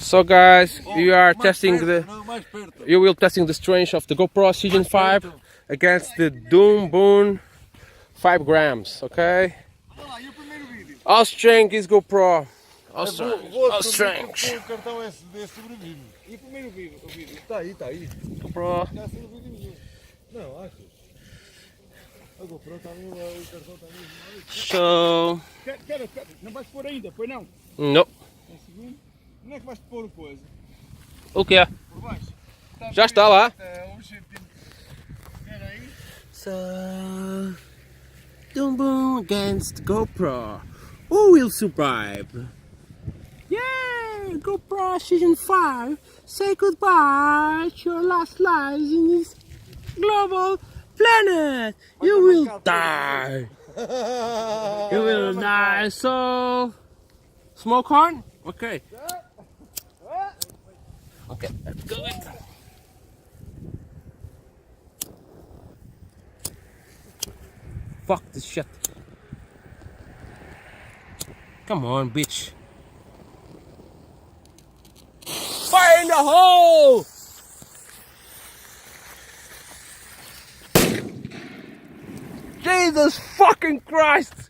So guys, we are testing you will testing the strength of the GoPro Session 5 against the DUM BUM 5 grams, okay? Our strength is GoPro. Our strength. O cartão SD sobrevive. E o primeiro vídeo? Está aí. GoPro. Já sobrevive. Não, acho. A GoPro está ali, o cartão está ali. So... Quero. Não vais pôr ainda, pois não? Não. Um segundo. Onde é que vais pôr o coisa? O que é? Por baixo. Já está lá. Espera aí. So... DUM BUM against GoPro. Who will survive? Yeah! GoPro Session 5. Say goodbye to your last lives in this global planet. You will die. You will die. So... Smoke horn? Okay. Okay, let's go. Fuck this shit. Come on, bitch. Fire in the hole! Jesus fucking Christ!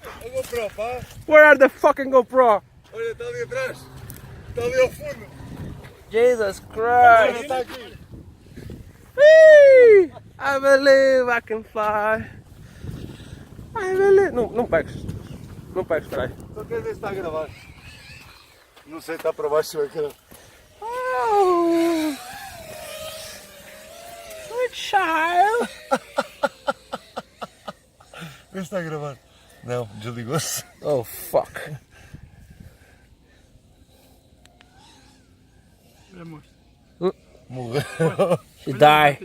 A GoPro, pá. Where are the fucking GoPro? Olha, está ali atrás. Está ali ao fundo. Jesus Olha, Christ! está aqui. Whee! I believe I can fly. I believe... Não pegues. Não pegues, peraí. Só quero ver se está a gravar. Não sei, está para baixo ou é que Oh! Sweet child! Vê se está a gravar. Não, desligou-se. Oh, fuck. Vamos. Morreu. She died.